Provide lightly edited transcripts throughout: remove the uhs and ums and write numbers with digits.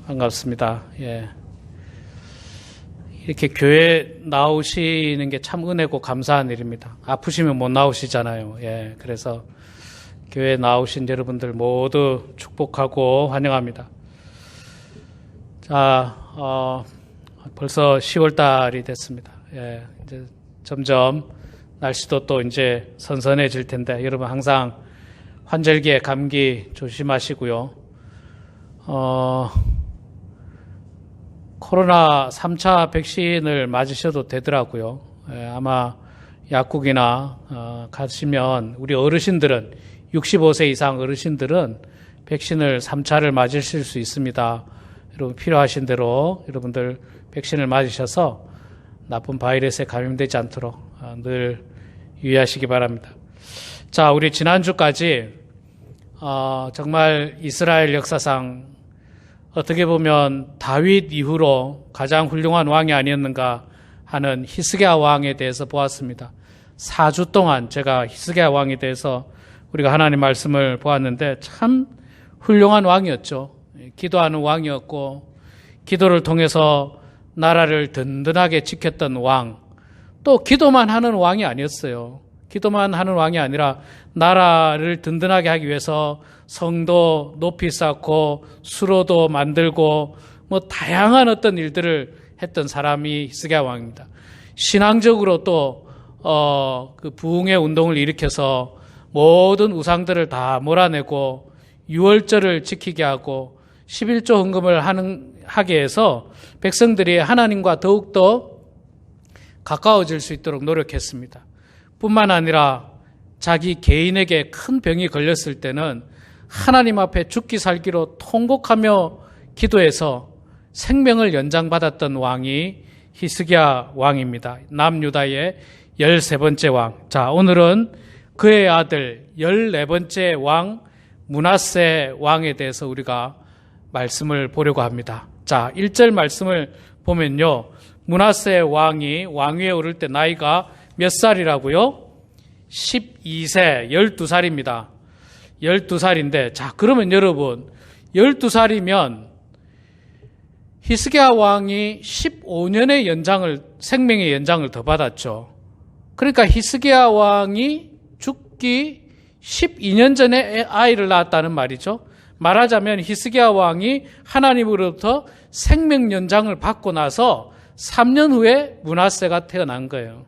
반갑습니다. 예. 이렇게 교회 나오시는 게 참 은혜고 감사한 일입니다. 아프시면 못 나오시잖아요. 예. 그래서 교회 나오신 여러분들 모두 축복하고 환영합니다. 자, 벌써 10월 달이 됐습니다. 예. 이제 점점 날씨도 또 이제 선선해질 텐데 여러분 항상 환절기에 감기 조심하시고요. 코로나 3차 백신을 맞으셔도 되더라고요. 예, 아마 약국이나 가시면 우리 어르신들은 65세 이상 어르신들은 백신을 3차를 맞으실 수 있습니다. 여러분 필요하신 대로 여러분들 백신을 맞으셔서 나쁜 바이러스에 감염되지 않도록 늘 유의하시기 바랍니다. 자, 우리 지난주까지 정말 이스라엘 역사상 어떻게 보면 다윗 이후로 가장 훌륭한 왕이 아니었는가 하는 히스기야 왕에 대해서 보았습니다. 4주 동안 제가 히스기야 왕에 대해서 우리가 하나님 말씀을 보았는데 참 훌륭한 왕이었죠. 기도하는 왕이었고 기도를 통해서 나라를 든든하게 지켰던 왕, 또 기도만 하는 왕이 아니었어요. 기도만 하는 왕이 아니라 나라를 든든하게 하기 위해서 성도 높이 쌓고 수로도 만들고 뭐 다양한 어떤 일들을 했던 사람이 히스기야 왕입니다. 신앙적으로 또 그 부흥의 운동을 일으켜서 모든 우상들을 다 몰아내고 유월절을 지키게 하고 11조 헌금을 하게 해서 백성들이 하나님과 더욱더 가까워질 수 있도록 노력했습니다. 뿐만 아니라 자기 개인에게 큰 병이 걸렸을 때는 하나님 앞에 죽기 살기로 통곡하며 기도해서 생명을 연장받았던 왕이 히스기야 왕입니다. 남유다의 13번째 왕. 자, 오늘은 그의 아들 14번째 왕 므낫세 왕에 대해서 우리가 말씀을 보려고 합니다. 자, 1절 말씀을 보면요. 므낫세 왕이 왕위에 오를 때 나이가 몇 살이라고요? 12세, 12살입니다. 12살인데, 자, 그러면 여러분, 12살이면 히스기야 왕이 15년의 생명의 연장을 더 받았죠. 그러니까 히스기야 왕이 죽기 12년 전에 아이를 낳았다는 말이죠. 말하자면 히스기야 왕이 하나님으로부터 생명 연장을 받고 나서 3년 후에 므낫세가 태어난 거예요.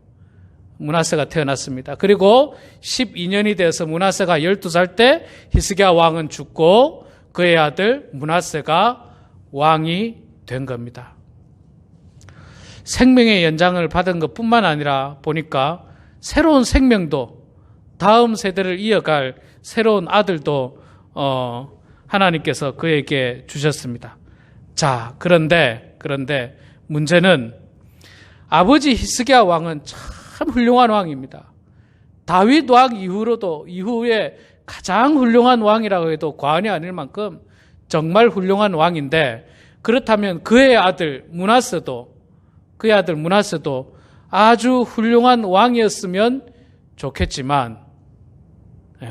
므낫세가 태어났습니다. 그리고 12년이 돼서 므낫세가 12살 때 히스기야 왕은 죽고 그의 아들 므낫세가 왕이 된 겁니다. 생명의 연장을 받은 것뿐만 아니라 보니까 새로운 생명도 다음 세대를 이어갈 새로운 아들도 하나님께서 그에게 주셨습니다. 자, 그런데 문제는 아버지 히스기야 왕은 참 훌륭한 왕입니다. 다윗 왕 이후에 가장 훌륭한 왕이라고 해도 과언이 아닐 만큼 정말 훌륭한 왕인데, 그렇다면 그의 아들 므낫세도 아주 훌륭한 왕이었으면 좋겠지만,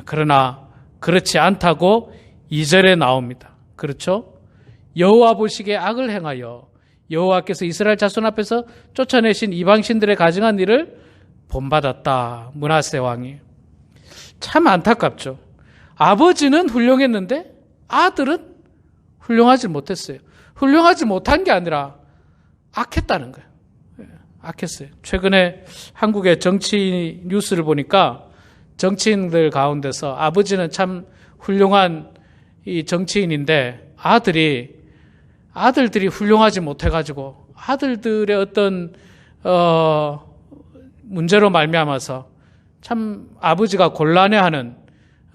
그러나 그렇지 않다고 2절에 나옵니다. 그렇죠? 여호와 보시기에 악을 행하여 여호와께서 이스라엘 자손 앞에서 쫓아내신 이방신들의 가증한 일을 본받았다. 므낫세 왕이. 참 안타깝죠. 아버지는 훌륭했는데 아들은 훌륭하지 못했어요. 훌륭하지 못한 게 아니라 악했다는 거예요. 악했어요. 최근에 한국의 정치 뉴스를 보니까 정치인들 가운데서 아버지는 참 훌륭한 이 정치인인데 아들들이 훌륭하지 못해가지고 아들들의 어떤 문제로 말미암아서 참 아버지가 곤란해하는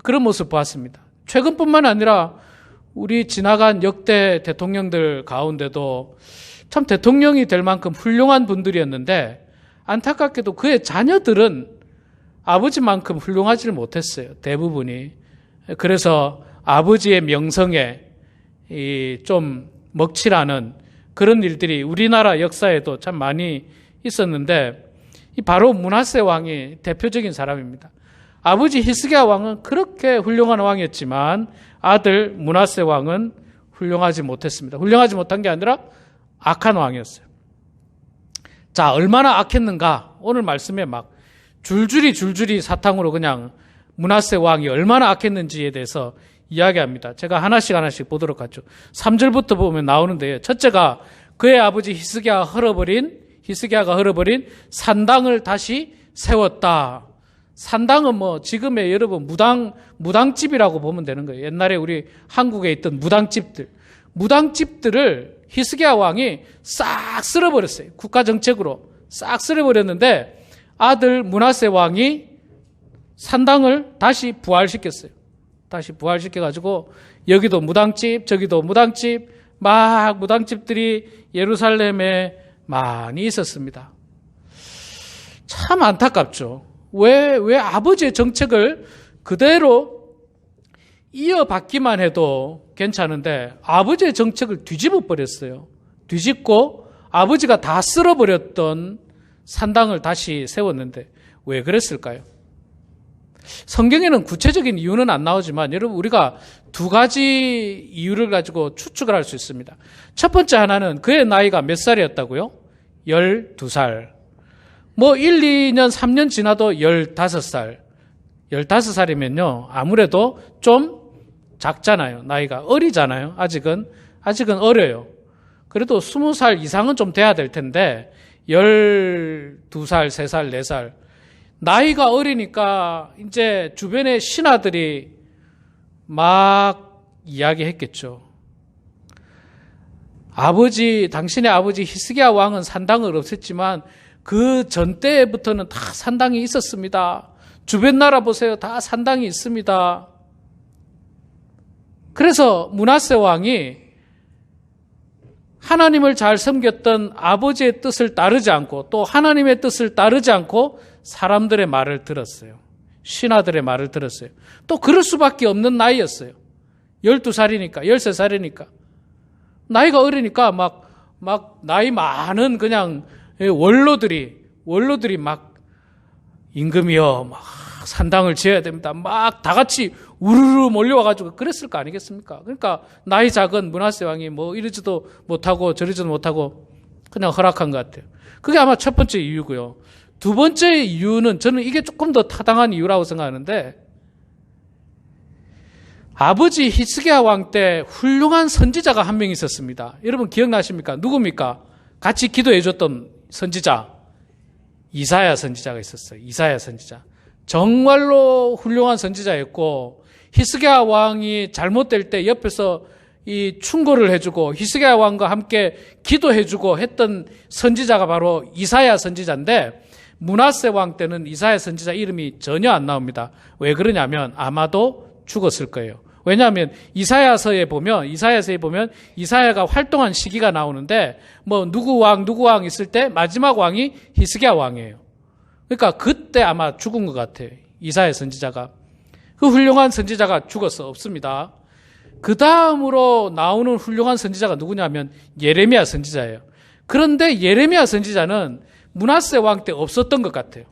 그런 모습 보았습니다. 최근뿐만 아니라 우리 지나간 역대 대통령들 가운데도 참 대통령이 될 만큼 훌륭한 분들이었는데 안타깝게도 그의 자녀들은 아버지만큼 훌륭하지를 못했어요. 대부분이. 그래서 아버지의 명성에 좀 먹칠하는 그런 일들이 우리나라 역사에도 참 많이 있었는데, 바로 므낫세 왕이 대표적인 사람입니다. 아버지 히스기야 왕은 그렇게 훌륭한 왕이었지만 아들 므낫세 왕은 훌륭하지 못했습니다. 훌륭하지 못한 게 아니라 악한 왕이었어요. 자, 얼마나 악했는가? 오늘 말씀에 막 줄줄이 사탕으로 그냥 므낫세 왕이 얼마나 악했는지에 대해서 이야기합니다. 제가 하나씩 보도록 하죠. 3절부터 보면 나오는데요. 첫째가 그의 아버지 히스기야가 흘어버린 산당을 다시 세웠다. 산당은 뭐 지금의 여러분 무당집이라고 보면 되는 거예요. 옛날에 우리 한국에 있던 무당집들을 히스기야 왕이 싹 쓸어버렸어요. 국가 정책으로 싹 쓸어버렸는데 아들 므낫세 왕이 산당을 다시 부활시켰어요. 다시 부활시켜가지고 여기도 무당집, 저기도 무당집, 막 무당집들이 예루살렘에 많이 있었습니다. 참 안타깝죠. 왜 아버지의 정책을 그대로 이어받기만 해도 괜찮은데 아버지의 정책을 뒤집어 버렸어요. 뒤집고 아버지가 다 쓸어버렸던 산당을 다시 세웠는데 왜 그랬을까요? 성경에는 구체적인 이유는 안 나오지만 여러분 우리가 두 가지 이유를 가지고 추측을 할 수 있습니다. 첫 번째 하나는 그의 나이가 몇 살이었다고요? 12살. 뭐 1, 2년, 3년 지나도 15살. 15살이면요. 아무래도 좀 작잖아요. 나이가 어리잖아요. 아직은 어려요. 그래도 20살 이상은 좀 돼야 될 텐데 12살, 3살, 4살. 나이가 어리니까 이제 주변의 신하들이 막 이야기했겠죠. 당신의 아버지 히스기야 왕은 산당을 없앴지만 그 전 때부터는 다 산당이 있었습니다. 주변 나라 보세요. 다 산당이 있습니다. 그래서 므낫세 왕이 하나님을 잘 섬겼던 아버지의 뜻을 따르지 않고 또 하나님의 뜻을 따르지 않고 사람들의 말을 들었어요. 신하들의 말을 들었어요. 또 그럴 수밖에 없는 나이였어요. 12살이니까, 13살이니까. 나이가 어리니까 막 나이 많은 그냥 원로들이 막 임금이여 막 산당을 지어야 됩니다. 막 다 같이 우르르 몰려와가지고 그랬을 거 아니겠습니까? 그러니까 나이 작은 므낫세 왕이 뭐 이러지도 못하고 저러지도 못하고 그냥 허락한 것 같아요. 그게 아마 첫 번째 이유고요. 두 번째 이유는 저는 이게 조금 더 타당한 이유라고 생각하는데 아버지 히스기야 왕 때 훌륭한 선지자가 한 명 있었습니다. 여러분 기억나십니까? 누굽니까? 같이 기도해 줬던 선지자 이사야 선지자가 있었어요. 이사야 선지자. 정말로 훌륭한 선지자였고 히스기야 왕이 잘못될 때 옆에서 이 충고를 해주고 히스기야 왕과 함께 기도해주고 했던 선지자가 바로 이사야 선지자인데 므낫세 왕 때는 이사야 선지자 이름이 전혀 안 나옵니다. 왜 그러냐면 아마도 죽었을 거예요. 왜냐하면 이사야서에 보면 이사야가 활동한 시기가 나오는데 뭐 누구 왕 있을 때 마지막 왕이 히스기야 왕이에요. 그러니까 그때 아마 죽은 것 같아요. 이사야 선지자가. 그 훌륭한 선지자가 죽었어. 없습니다. 그 다음으로 나오는 훌륭한 선지자가 누구냐면 예레미야 선지자예요. 그런데 예레미야 선지자는 므낫세 왕 때 없었던 것 같아요.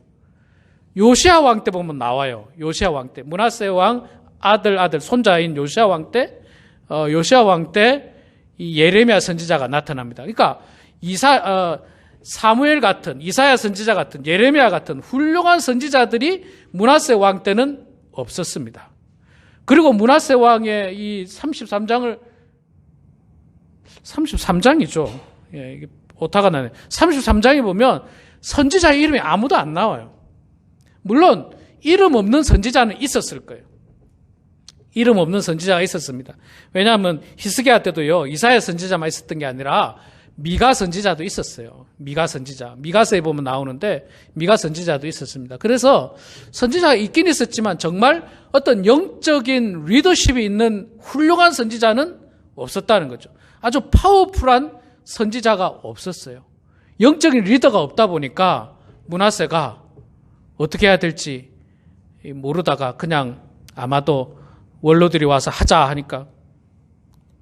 요시야 왕 때 보면 나와요. 요시야 왕 때. 므낫세 왕 아들 손자인 요시야 왕 때 이 예레미야 선지자가 나타납니다. 그러니까 사무엘 같은 이사야 선지자 같은 예레미야 같은 훌륭한 선지자들이 므낫세 왕 때는 없었습니다. 그리고 므낫세 왕의 이 33장이죠. 예, 이게 오타가 나네. 33장에 보면 선지자의 이름이 아무도 안 나와요. 물론 이름 없는 선지자는 있었을 거예요. 이름 없는 선지자가 있었습니다. 왜냐하면 히스기야 때도요, 이사야 선지자만 있었던 게 아니라 미가 선지자도 있었어요. 미가 선지자. 미가서에 보면 나오는데 미가 선지자도 있었습니다. 그래서 선지자가 있긴 있었지만 정말 어떤 영적인 리더십이 있는 훌륭한 선지자는 없었다는 거죠. 아주 파워풀한 선지자가 없었어요. 영적인 리더가 없다 보니까 므낫세가 어떻게 해야 될지 모르다가 그냥 아마도 원로들이 와서 하자 하니까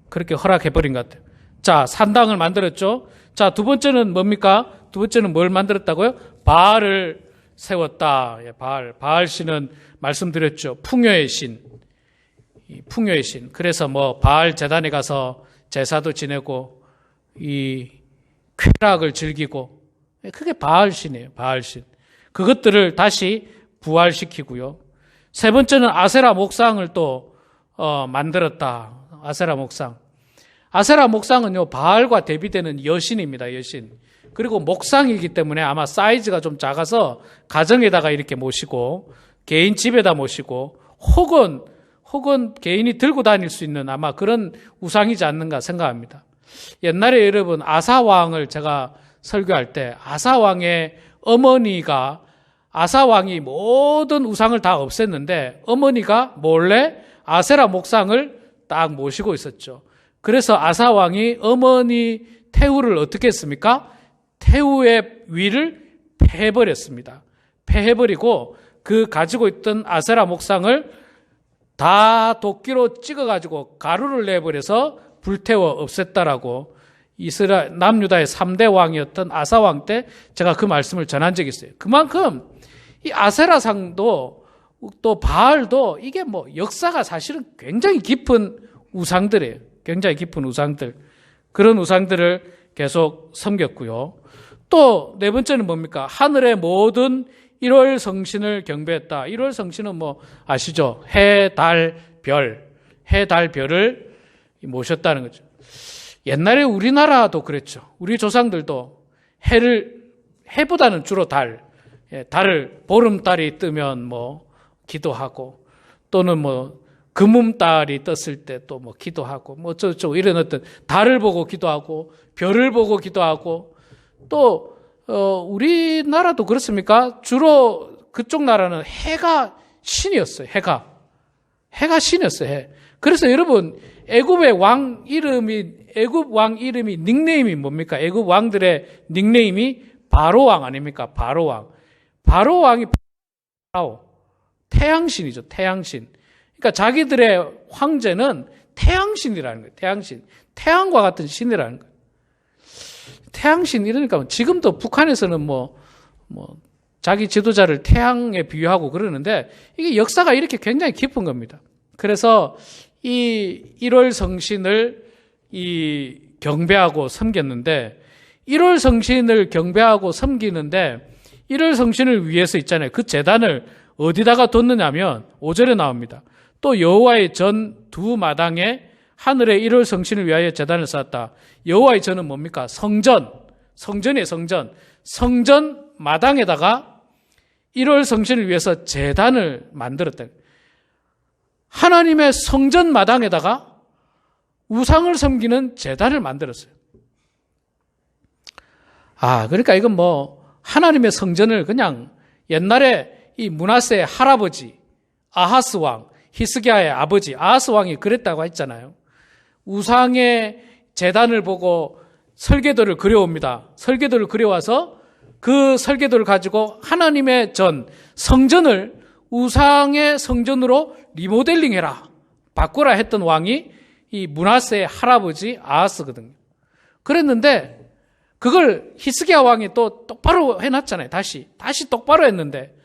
그렇게 허락해버린 것 같아요. 자, 산당을 만들었죠. 자, 두 번째는 뭡니까? 두 번째는 뭘 만들었다고요? 바알을 세웠다. 예, 바알 신은 말씀드렸죠. 풍요의 신. 그래서 뭐 바알 제단에 가서 제사도 지내고 이 쾌락을 즐기고, 그게 바알신이에요. 바알신. 그것들을 다시 부활시키고요. 세 번째는 아세라 목상을 또 만들었다. 아세라 목상. 아세라 목상은요, 바알과 대비되는 여신입니다. 여신. 그리고 목상이기 때문에 아마 사이즈가 좀 작아서 가정에다가 이렇게 모시고, 개인 집에다 모시고, 혹은 개인이 들고 다닐 수 있는 아마 그런 우상이지 않는가 생각합니다. 옛날에 여러분 아사왕을 제가 설교할 때 아사왕의 어머니가, 아사왕이 모든 우상을 다 없앴는데 어머니가 몰래 아세라 목상을 딱 모시고 있었죠. 그래서 아사왕이 어머니 태후를 어떻게 했습니까? 태후의 위를 패해버렸습니다. 패해버리고 그 가지고 있던 아세라 목상을 다 도끼로 찍어가지고 가루를 내버려서 불태워 없앴다라고 남유다의 3대 왕이었던 아사왕 때 제가 그 말씀을 전한 적이 있어요. 그만큼 이 아세라상도 또 바알도 이게 뭐 역사가 사실은 굉장히 깊은 우상들이에요. 굉장히 깊은 우상들. 그런 우상들을 계속 섬겼고요. 또 네 번째는 뭡니까? 하늘의 모든 1월 성신을 경배했다. 1월 성신은 뭐 아시죠? 해, 달, 별. 해, 달, 별을 모셨다는 거죠. 옛날에 우리나라도 그랬죠. 우리 조상들도 해보다는 주로 달을 보름달이 뜨면 뭐 기도하고, 또는 뭐 금음달이 떴을 때 또 뭐 기도하고, 뭐 어쩌고 이런 어떤 달을 보고 기도하고, 별을 보고 기도하고, 또 우리나라도 그렇습니까? 주로 그쪽 나라는 해가 신이었어요. 해가 신이었어요. 해. 그래서 여러분 애굽 왕 이름이 닉네임이 뭡니까? 애굽 왕들의 닉네임이 바로 왕 아닙니까? 바로 왕. 바로 왕이 태양신이죠. 태양신. 그러니까 자기들의 황제는 태양신이라는 거예요. 태양신. 태양과 같은 신이라는 거예요. 태양신 이러니까 지금도 북한에서는 뭐 자기 지도자를 태양에 비유하고 그러는데 이게 역사가 이렇게 굉장히 깊은 겁니다. 그래서 이 1월 성신을 경배하고 섬겼는데, 1월 성신을 경배하고 섬기는데 1월 성신을 위해서 있잖아요. 그 제단을 어디다가 뒀느냐면 5절에 나옵니다. 또 여호와의 전 두 마당에 하늘의 1월 성신을 위하여 제단을 쌓았다. 여호와의 전은 뭡니까? 성전이에요. 성전 마당에다가 1월 성신을 위해서 제단을 만들었다. 하나님의 성전 마당에다가 우상을 섬기는 제단을 만들었어요. 그러니까 이건 뭐 하나님의 성전을 그냥 옛날에 이 므낫세의 할아버지 아하스 왕, 히스기야의 아버지 아하스 왕이 그랬다고 했잖아요. 우상의 제단을 보고 설계도를 그려옵니다. 설계도를 그려와서 그 설계도를 가지고 하나님의 성전을 우상의 성전으로 리모델링해라, 바꾸라 했던 왕이 이 므낫세의 할아버지 아하스거든요. 그랬는데 그걸 히스기야 왕이 또 똑바로 해놨잖아요. 다시 똑바로 했는데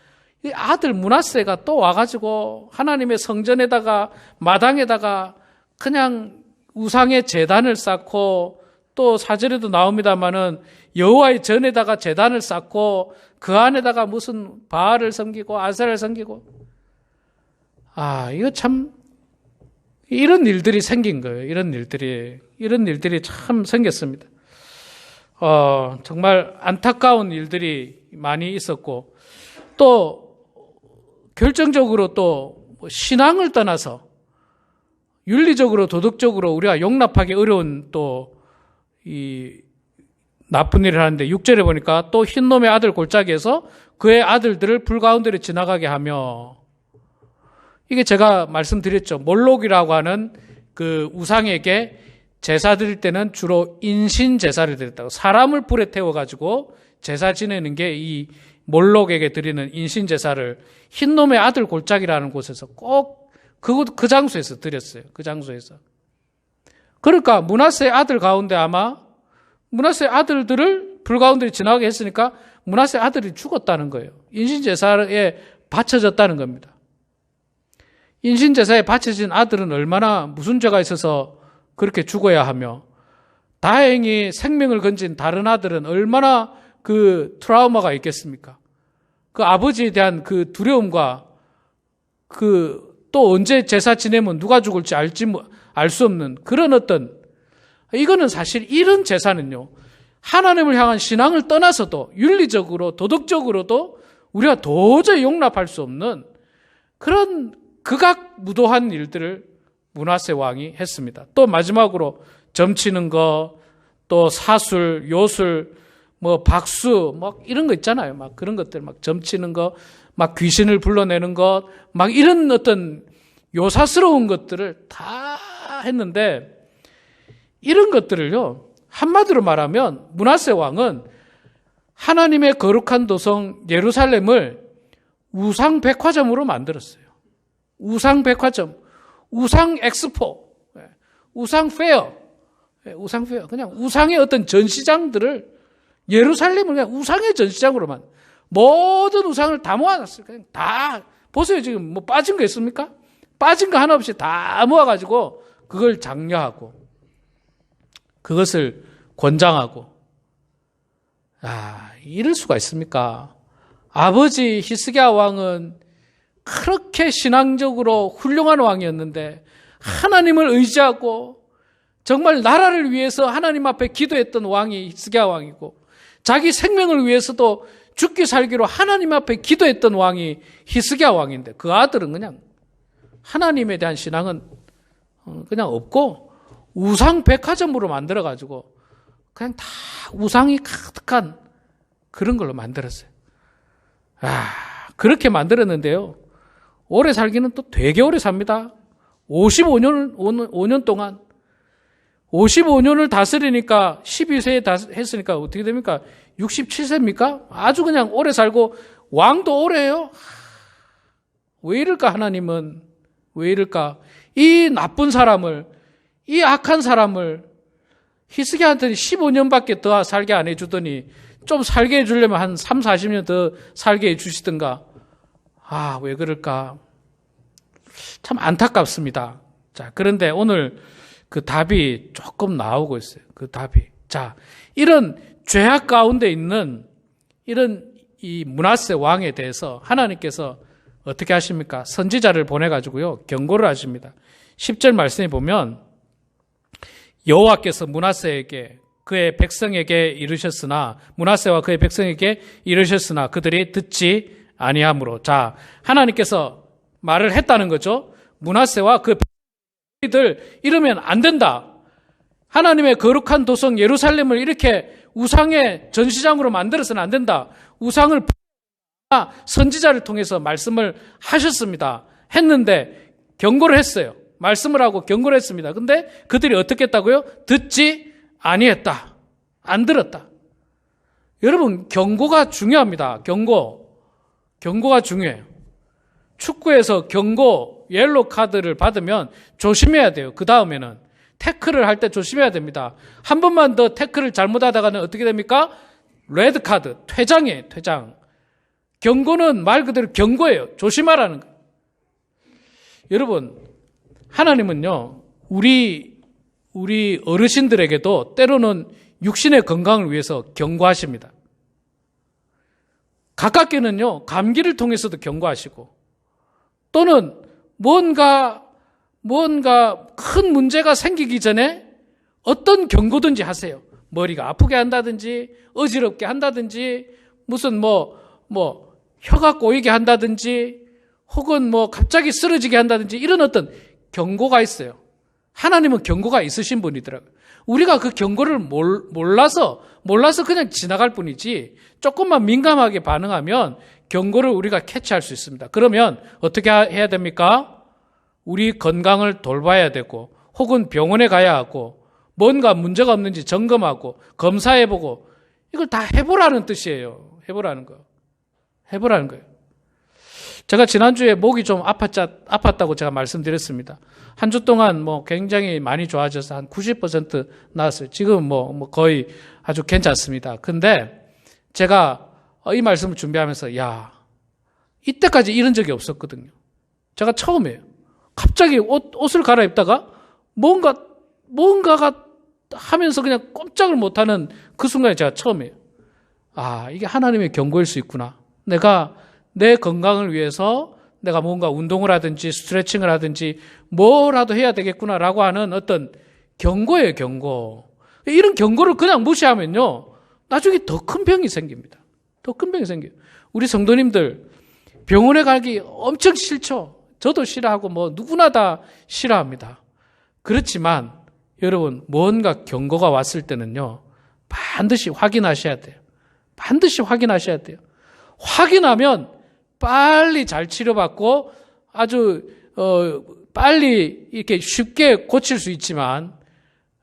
이 아들 므낫세가 또 와가지고 하나님의 성전에다가 마당에다가 그냥 우상의 제단을 쌓고, 또 사절에도 나옵니다마는 여호와의 전에다가 제단을 쌓고 그 안에다가 무슨 바알을 섬기고 아세라를 섬기고, 이거 참 이런 일들이 생긴 거예요. 이런 일들이 참 생겼습니다. 정말 안타까운 일들이 많이 있었고, 또 결정적으로 또 신앙을 떠나서 윤리적으로 도덕적으로 우리가 용납하기 어려운 또 이 나쁜 일을 하는데 6절에 보니까 또 흰놈의 아들 골짜기에서 그의 아들들을 불 가운데로 지나가게 하며, 이게 제가 말씀드렸죠. 몰록이라고 하는 그 우상에게 제사 드릴 때는 주로 인신 제사를 드렸다고, 사람을 불에 태워가지고 제사 지내는 게 이 몰록에게 드리는 인신 제사를 흰놈의 아들 골짜기라는 곳에서 꼭 그 장소에서 드렸어요. 그 장소에서. 그러니까 므낫세의 아들 가운데 아마 므낫세의 아들들을 불 가운데 지나가게 했으니까 므낫세의 아들이 죽었다는 거예요. 인신 제사에 바쳐졌다는 겁니다. 인신 제사에 바쳐진 아들은 얼마나 무슨 죄가 있어서 그렇게 죽어야 하며, 다행히 생명을 건진 다른 아들은 얼마나 그 트라우마가 있겠습니까? 그 아버지에 대한 그 두려움과 또 언제 제사 지내면 누가 죽을지 알 수 없는 그런 이거는 사실 이런 제사는요, 하나님을 향한 신앙을 떠나서도 윤리적으로, 도덕적으로도 우리가 도저히 용납할 수 없는 그런 극악무도한 일들을 므낫세 왕이 했습니다. 또 마지막으로 점치는 거, 또 사술, 요술, 박수, 이런 거 있잖아요. 막 그런 것들, 막 점치는 거, 막 귀신을 불러내는 것, 막 이런 요사스러운 것들을 다 했는데, 이런 것들을요, 한마디로 말하면 므낫세 왕은 하나님의 거룩한 도성 예루살렘을 우상 백화점으로 만들었어요. 우상 백화점, 우상 엑스포, 우상 페어, 그냥 우상의 어떤 전시장들을 예루살렘을 그냥 우상의 전시장으로만 모든 우상을 다 모아놨어요. 그냥 다 보세요. 지금 빠진 거 있습니까? 빠진 거 하나 없이 다 모아가지고 그걸 장려하고 그것을 권장하고, 이럴 수가 있습니까? 아버지 히스기야 왕은 그렇게 신앙적으로 훌륭한 왕이었는데 하나님을 의지하고 정말 나라를 위해서 하나님 앞에 기도했던 왕이 히스기야 왕이고, 자기 생명을 위해서도 죽기 살기로 하나님 앞에 기도했던 왕이 히스기야 왕인데, 그 아들은 그냥 하나님에 대한 신앙은 그냥 없고 우상 백화점으로 만들어가지고 그냥 다 우상이 가득한 그런 걸로 만들었어요. 그렇게 만들었는데요, 오래 살기는 또 되게 오래 삽니다. 5년 동안 55년을 다스리니까 12세에 했으니까 어떻게 됩니까? 67세입니까? 아주 그냥 오래 살고 왕도 오래 해요. 왜 이럴까? 하나님은 왜 이럴까? 이 나쁜 사람을, 이 악한 사람을 히스기야한테는 15년밖에 더 살게 안 해주더니 좀 살게 해주려면 한 3, 40년 더 살게 해주시든가. 왜 그럴까? 참 안타깝습니다. 자, 그런데 오늘 그 답이 조금 나오고 있어요. 그 답이. 자, 이런 죄악 가운데 있는 이런 이 므낫세 왕에 대해서 하나님께서 어떻게 하십니까? 선지자를 보내가지고요, 경고를 하십니다. 10절 말씀에 보면, 여호와께서 므낫세에게 그의 백성에게 이르셨으나, 므낫세와 그의 백성에게 이르셨으나 그들이 듣지 아니하므로. 자, 하나님께서 말을 했다는 거죠. 므낫세와 그 백성들 이러면 안 된다. 하나님의 거룩한 도성 예루살렘을 이렇게 우상의 전시장으로 만들어서는 안 된다. 우상을 선지자를 통해서 말씀을 하셨습니다. 했는데 경고를 했어요. 말씀을 하고 경고를 했습니다. 근데 그들이 어떻게 했다고요? 듣지 아니했다. 안 들었다. 여러분, 경고가 중요합니다. 경고가 중요해요. 축구에서 경고, 옐로 카드를 받으면 조심해야 돼요. 그 다음에는 태클을 할 때 조심해야 됩니다. 한 번만 더 태클을 잘못하다가는 어떻게 됩니까? 레드 카드, 퇴장이에요. 퇴장. 경고는 말 그대로 경고예요. 조심하라는 거예요. 여러분, 하나님은요, 우리 어르신들에게도 때로는 육신의 건강을 위해서 경고하십니다. 가깝게는요, 감기를 통해서도 경고하시고, 또는 뭔가 큰 문제가 생기기 전에 어떤 경고든지 하세요. 머리가 아프게 한다든지, 어지럽게 한다든지, 무슨 혀가 꼬이게 한다든지, 혹은 갑자기 쓰러지게 한다든지, 이런 어떤 경고가 있어요. 하나님은 경고가 있으신 분이더라고요. 우리가 그 경고를 몰라서 그냥 지나갈 뿐이지, 조금만 민감하게 반응하면 경고를 우리가 캐치할 수 있습니다. 그러면 어떻게 해야 됩니까? 우리 건강을 돌봐야 되고, 혹은 병원에 가야 하고, 뭔가 문제가 없는지 점검하고, 검사해보고, 이걸 다 해보라는 뜻이에요. 해보라는 거예요. 제가 지난주에 목이 좀 아팠다고 제가 말씀드렸습니다. 한 주 동안 굉장히 많이 좋아져서 한 90% 나았어요. 지금 거의 아주 괜찮습니다. 근데 제가 이 말씀을 준비하면서, 이때까지 이런 적이 없었거든요. 제가 처음이에요. 갑자기 옷을 갈아입다가 뭔가 뭔가가 하면서 그냥 꼼짝을 못하는 그 순간에 제가 처음이에요. 아, 이게 하나님의 경고일 수 있구나. 내가 내 건강을 위해서 내가 뭔가 운동을 하든지 스트레칭을 하든지 뭐라도 해야 되겠구나라고 하는 어떤 경고예요, 경고. 이런 경고를 그냥 무시하면요, 나중에 더 큰 병이 생깁니다. 더 큰 병이 생겨요. 우리 성도님들 병원에 가기 엄청 싫죠. 저도 싫어하고 뭐 누구나 다 싫어합니다. 그렇지만 여러분, 뭔가 경고가 왔을 때는요, 반드시 확인하셔야 돼요. 반드시 확인하셔야 돼요. 확인하면 빨리 잘 치료받고 아주 빨리 이렇게 쉽게 고칠 수 있지만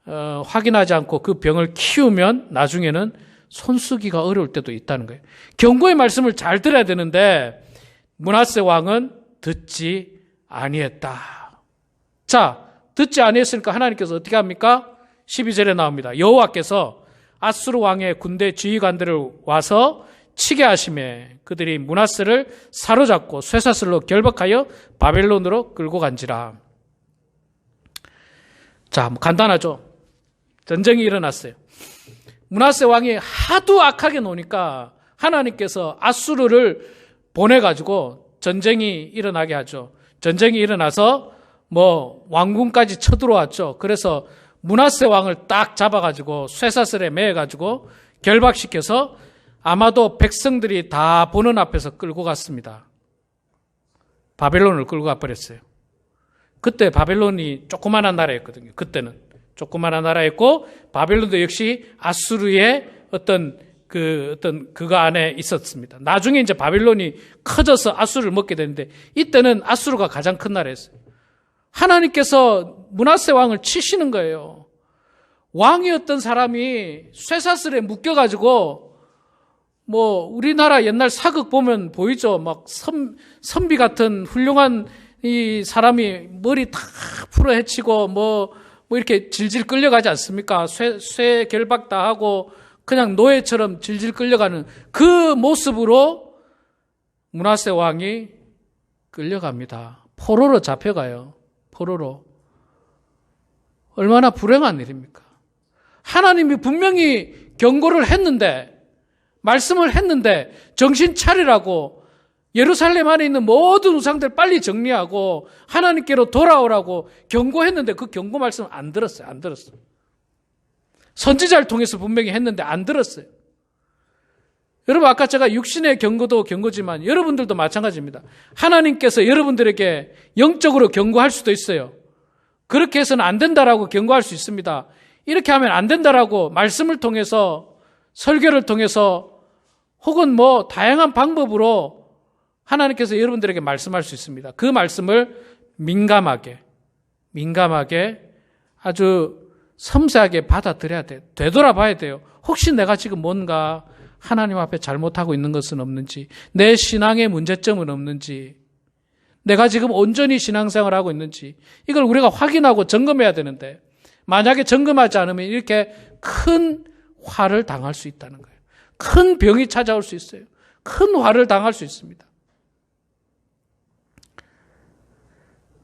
확인하지 않고 그 병을 키우면 나중에는 손쓰기가 어려울 때도 있다는 거예요. 경고의 말씀을 잘 들어야 되는데 므낫세 왕은 듣지 아니했다. 자, 듣지 아니했으니까 하나님께서 어떻게 합니까? 12절에 나옵니다. 여호와께서 아수르 왕의 군대 지휘관들을 와서 치게 하심에 그들이 므낫세를 사로잡고 쇠사슬로 결박하여 바벨론으로 끌고 간지라. 자, 간단하죠. 전쟁이 일어났어요. 므낫세 왕이 하도 악하게 노니까 하나님께서 아수르를 보내가지고 전쟁이 일어나게 하죠. 전쟁이 일어나서 뭐 왕궁까지 쳐들어왔죠. 그래서 므낫세 왕을 딱 잡아가지고 쇠사슬에 매가지고 결박시켜서 아마도 백성들이 다 보는 앞에서 끌고 갔습니다. 바벨론을 끌고 가버렸어요. 그때 바벨론이 조그만한 나라였거든요. 그때는 조그만한 나라였고 바벨론도 역시 아수르의 어떤 그거 안에 있었습니다. 나중에 이제 바벨론이 커져서 아수르를 먹게 되는데 이때는 아수르가 가장 큰 나라였어요. 하나님께서 므낫세 왕을 치시는 거예요. 왕이었던 사람이 쇠사슬에 묶여가지고 뭐 우리나라 옛날 사극 보면 보이죠. 막 선비 같은 훌륭한 이 사람이 머리 다 풀어헤치고 뭐 이렇게 질질 끌려가지 않습니까? 쇠 결박 다 하고 그냥 노예처럼 질질 끌려가는 그 모습으로 므낫세 왕이 끌려갑니다. 포로로 잡혀가요. 포로로. 얼마나 불행한 일입니까? 하나님이 분명히 경고를 했는데 말씀을 했는데 정신 차리라고 예루살렘 안에 있는 모든 우상들 빨리 정리하고 하나님께로 돌아오라고 경고했는데 그 경고 말씀 안 들었어요. 안 들었어요. 선지자를 통해서 분명히 했는데 안 들었어요. 여러분, 아까 제가 육신의 경고도 경고지만 여러분들도 마찬가지입니다. 하나님께서 여러분들에게 영적으로 경고할 수도 있어요. 그렇게 해서는 안 된다라고 경고할 수 있습니다. 이렇게 하면 안 된다라고 말씀을 통해서 설교를 통해서 혹은 뭐 다양한 방법으로 하나님께서 여러분들에게 말씀할 수 있습니다. 그 말씀을 민감하게 아주 섬세하게 받아들여야 돼요. 되돌아봐야 돼요. 혹시 내가 지금 뭔가 하나님 앞에 잘못하고 있는 것은 없는지, 내 신앙의 문제점은 없는지, 내가 지금 온전히 신앙생활을 하고 있는지 이걸 우리가 확인하고 점검해야 되는데 만약에 점검하지 않으면 이렇게 큰 화를 당할 수 있다는 거예요. 큰 병이 찾아올 수 있어요. 큰 화를 당할 수 있습니다.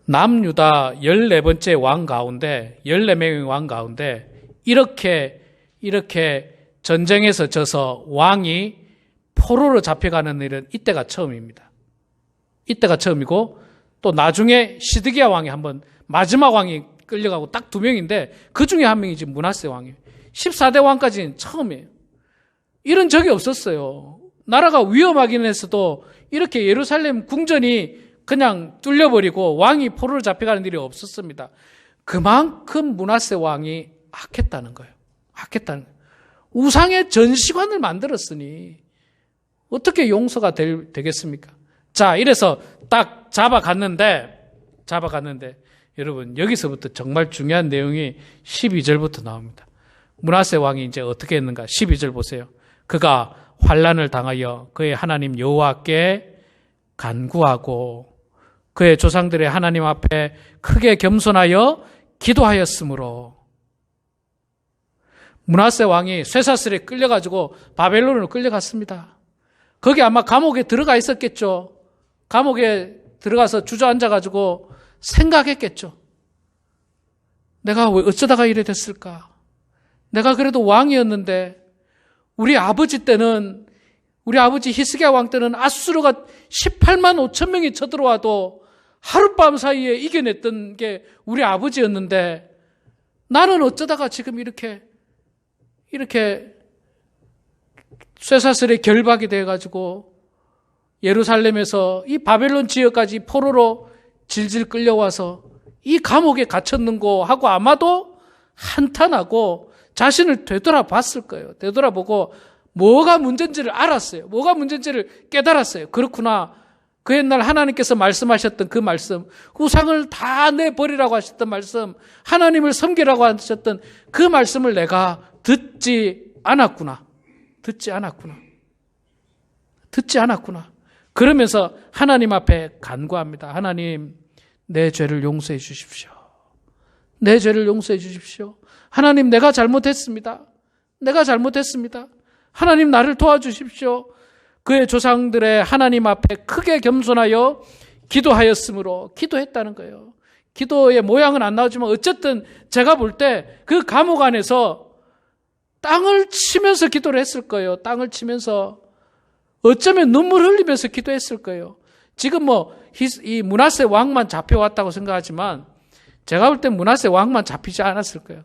남유다 14번째 왕 가운데 14명의 왕 가운데 이렇게 전쟁에서 져서 왕이 포로로 잡혀가는 일은 이때가 처음입니다. 이때가 처음이고 또 나중에 시드기야 왕이 한번 마지막 왕이 끌려가고 딱 2명인데 그 중에 한 명이 지금 므낫세 왕이에요. 14대 왕까지는 처음이에요. 이런 적이 없었어요. 나라가 위험하긴 했어도 이렇게 예루살렘 궁전이 그냥 뚫려버리고 왕이 포로로 잡혀가는 일이 없었습니다. 그만큼 므낫세 왕이 악했다는 거예요. 악했다는 거예요. 우상의 전시관을 만들었으니 어떻게 용서가 되겠습니까? 자, 이래서 딱 잡아갔는데 여러분 여기서부터 정말 중요한 내용이 12절부터 나옵니다. 므낫세 왕이 이제 어떻게 했는가? 12절 보세요. 그가 환난을 당하여 그의 하나님 여호와께 간구하고 그의 조상들의 하나님 앞에 크게 겸손하여 기도하였으므로 므낫세 왕이 쇠사슬에 끌려가지고 바벨론으로 끌려갔습니다. 거기 아마 감옥에 들어가 있었겠죠. 감옥에 들어가서 주저앉아가지고 생각했겠죠. 내가 왜 어쩌다가 이래 됐을까? 내가 그래도 왕이었는데 우리 아버지 때는 우리 아버지 히스기야 왕 때는 아수르가 18만 5천 명이 쳐들어와도 하룻밤 사이에 이겨냈던 게 우리 아버지였는데 나는 어쩌다가 지금 이렇게 쇠사슬에 결박이 돼가지고 예루살렘에서 이 바벨론 지역까지 포로로 질질 끌려와서 이 감옥에 갇혔는고 하고 아마도 한탄하고 자신을 되돌아봤을 거예요. 되돌아보고 뭐가 문제인지를 알았어요. 뭐가 문제인지를 깨달았어요. 그렇구나. 그 옛날 하나님께서 말씀하셨던 그 말씀, 우상을 다 내버리라고 하셨던 말씀, 하나님을 섬기라고 하셨던 그 말씀을 내가 듣지 않았구나. 그러면서 하나님 앞에 간구합니다. 하나님, 내 죄를 용서해 주십시오. 내 죄를 용서해 주십시오. 하나님, 내가 잘못했습니다. 하나님, 나를 도와주십시오. 그의 조상들의 하나님 앞에 크게 겸손하여 기도하였으므로 기도했다는 거예요. 기도의 모양은 안 나오지만 어쨌든 제가 볼 때 그 감옥 안에서 땅을 치면서 기도를 했을 거예요. 땅을 치면서 어쩌면 눈물 흘리면서 기도했을 거예요. 지금 이 므낫세 왕만 잡혀왔다고 생각하지만 제가 볼 때 므낫세 왕만 잡히지 않았을 거예요.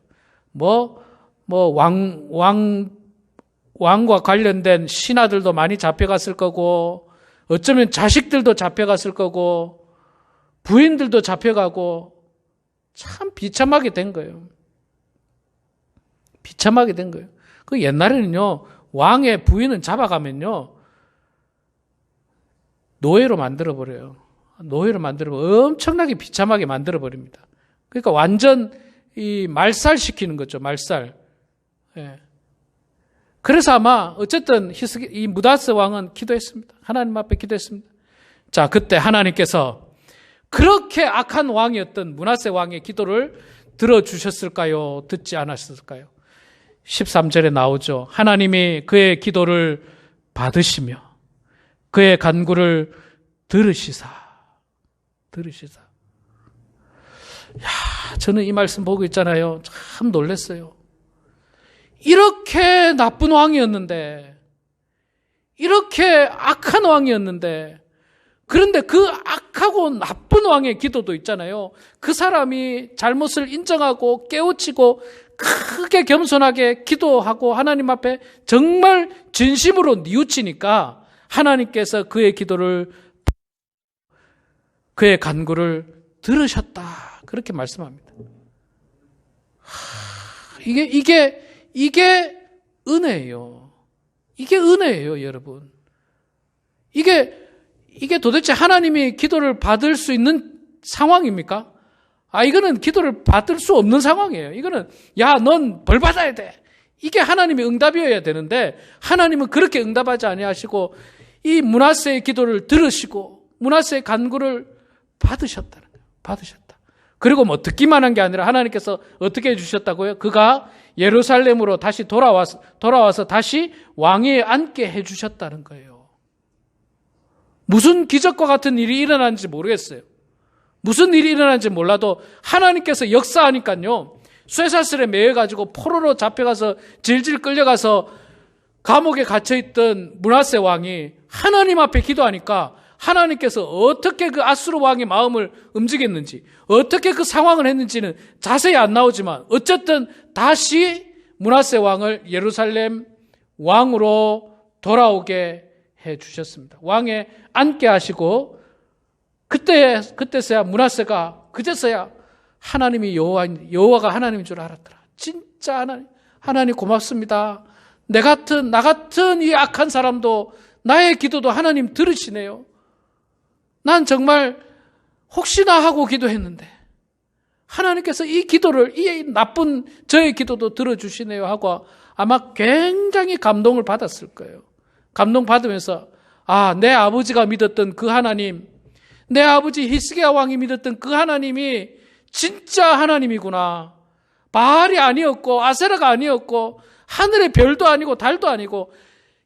왕과 관련된 신하들도 많이 잡혀갔을 거고, 어쩌면 자식들도 잡혀갔을 거고, 부인들도 잡혀가고, 참 비참하게 된 거예요. 그 옛날에는요, 왕의 부인은 잡아가면요, 노예로 만들어버려요. 엄청나게 비참하게 만들어버립니다. 그러니까 완전 말살시키는 거죠, 말살. 예. 그래서 아마 어쨌든 이 므낫세 왕은 기도했습니다. 하나님 앞에 기도했습니다. 자, 그때 하나님께서 그렇게 악한 왕이었던 므낫세 왕의 기도를 들어주셨을까요? 듣지 않았을까요? 13절에 나오죠. 하나님이 그의 기도를 받으시며 그의 간구를 들으시사. 저는 이 말씀 보고 있잖아요. 참 놀랐어요. 이렇게 나쁜 왕이었는데, 이렇게 악한 왕이었는데, 그런데 그 악하고 나쁜 왕의 기도도 있잖아요. 그 사람이 잘못을 인정하고 깨우치고 크게 겸손하게 기도하고 하나님 앞에 정말 진심으로 뉘우치니까 하나님께서 그의 기도를, 그의 간구를 들으셨다. 그렇게 말씀합니다. 이게 은혜예요. 이게 은혜예요, 여러분. 이게 도대체 하나님이 기도를 받을 수 있는 상황입니까? 이거는 기도를 받을 수 없는 상황이에요. 이거는, 넌 벌 받아야 돼. 이게 하나님의 응답이어야 되는데, 하나님은 그렇게 응답하지 아니하시고, 이 므낫세의 기도를 들으시고, 므낫세의 간구를 받으셨다는 거예요. 그리고 듣기만 한 게 아니라 하나님께서 어떻게 해주셨다고요? 그가 예루살렘으로 다시 돌아와서 다시 왕위에 앉게 해주셨다는 거예요. 무슨 기적과 같은 일이 일어났는지 모르겠어요. 무슨 일이 일어났는지 몰라도 하나님께서 역사하니까요. 쇠사슬에 매여가지고 포로로 잡혀가서 질질 끌려가서 감옥에 갇혀있던 므낫세 왕이 하나님 앞에 기도하니까 하나님께서 어떻게 그 아수르 왕의 마음을 움직였는지, 어떻게 그 상황을 했는지는 자세히 안 나오지만 어쨌든 다시 므낫세 왕을 예루살렘 왕으로 돌아오게 해 주셨습니다. 왕에 앉게 하시고 그때서야 므낫세가 그제서야 하나님이 여호와가 하나님인 줄 알았더라. 진짜 하나님 고맙습니다. 나 같은 이 악한 사람도 나의 기도도 하나님 들으시네요. 난 정말 혹시나 하고 기도했는데 하나님께서 이 기도를, 이 나쁜 저의 기도도 들어주시네요 하고 아마 굉장히 감동을 받았을 거예요. 감동받으면서 내 아버지가 믿었던 그 하나님, 내 아버지 히스기야 왕이 믿었던 그 하나님이 진짜 하나님이구나. 바알이 아니었고 아세라가 아니었고 하늘의 별도 아니고 달도 아니고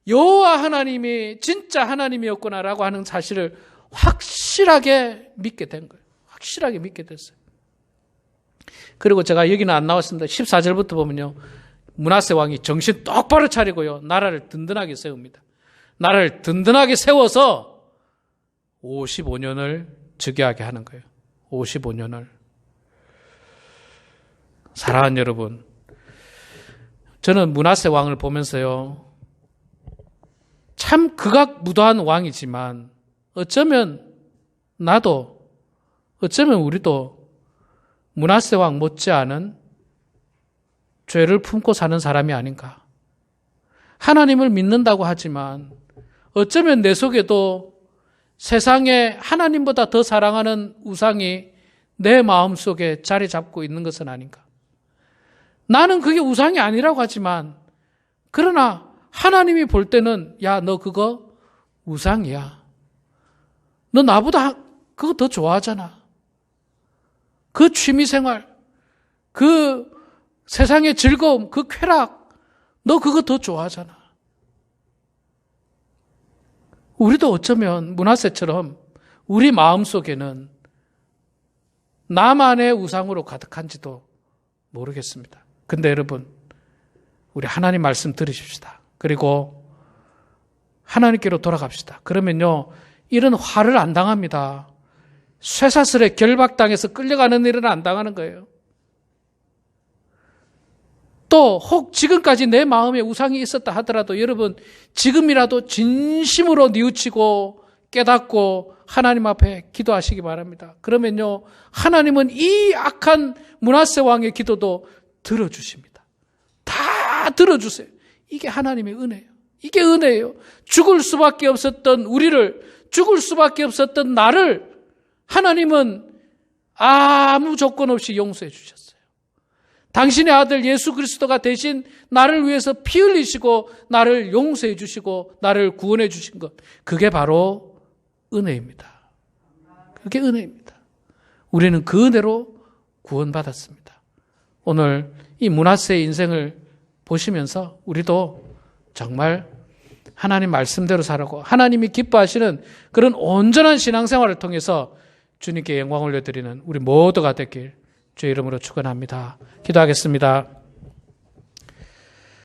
여호와 하나님이 진짜 하나님이었구나라고 하는 사실을 확실하게 믿게 된 거예요. 확실하게 믿게 됐어요. 그리고 제가 여기는 안 나왔습니다. 14절부터 보면요. 므낫세 왕이 정신 똑바로 차리고요. 나라를 든든하게 세웁니다. 나라를 든든하게 세워서 55년을 즉위하게 하는 거예요. 55년을. 사랑하는 여러분, 저는 므낫세 왕을 보면서요. 참 극악무도한 왕이지만 어쩌면 우리도 므낫세 왕 못지않은 죄를 품고 사는 사람이 아닌가. 하나님을 믿는다고 하지만 어쩌면 내 속에도 세상에 하나님보다 더 사랑하는 우상이 내 마음속에 자리 잡고 있는 것은 아닌가. 나는 그게 우상이 아니라고 하지만 그러나 하나님이 볼 때는 야, 너 그거 우상이야. 너 나보다 그거 더 좋아하잖아. 그 취미생활, 그 세상의 즐거움, 그 쾌락, 너 그거 더 좋아하잖아. 우리도 어쩌면 므낫세처럼 우리 마음속에는 나만의 우상으로 가득한지도 모르겠습니다. 근데 여러분, 우리 하나님 말씀 들으십시다. 그리고 하나님께로 돌아갑시다. 그러면요, 이런 화를 안 당합니다. 쇠사슬에 결박당해서 끌려가는 일은 안 당하는 거예요. 또 혹 지금까지 내 마음에 우상이 있었다 하더라도 여러분 지금이라도 진심으로 뉘우치고 깨닫고 하나님 앞에 기도하시기 바랍니다. 그러면요, 하나님은 이 악한 므낫세 왕의 기도도 들어주십니다. 다 들어주세요. 이게 하나님의 은혜예요. 이게 은혜예요. 죽을 수밖에 없었던 우리를, 죽을 수밖에 없었던 나를 하나님은 아무 조건 없이 용서해 주셨어요. 당신의 아들 예수 그리스도가 대신 나를 위해서 피 흘리시고 나를 용서해 주시고 나를 구원해 주신 것, 그게 바로 은혜입니다. 그게 은혜입니다. 우리는 그 은혜로 구원받았습니다. 오늘 이 므낫세의 인생을 보시면서 우리도 정말 하나님 말씀대로 살아고 하나님이 기뻐하시는 그런 온전한 신앙생활을 통해서 주님께 영광을 올려드리는 우리 모두가 되길 주의 이름으로 축원합니다. 기도하겠습니다.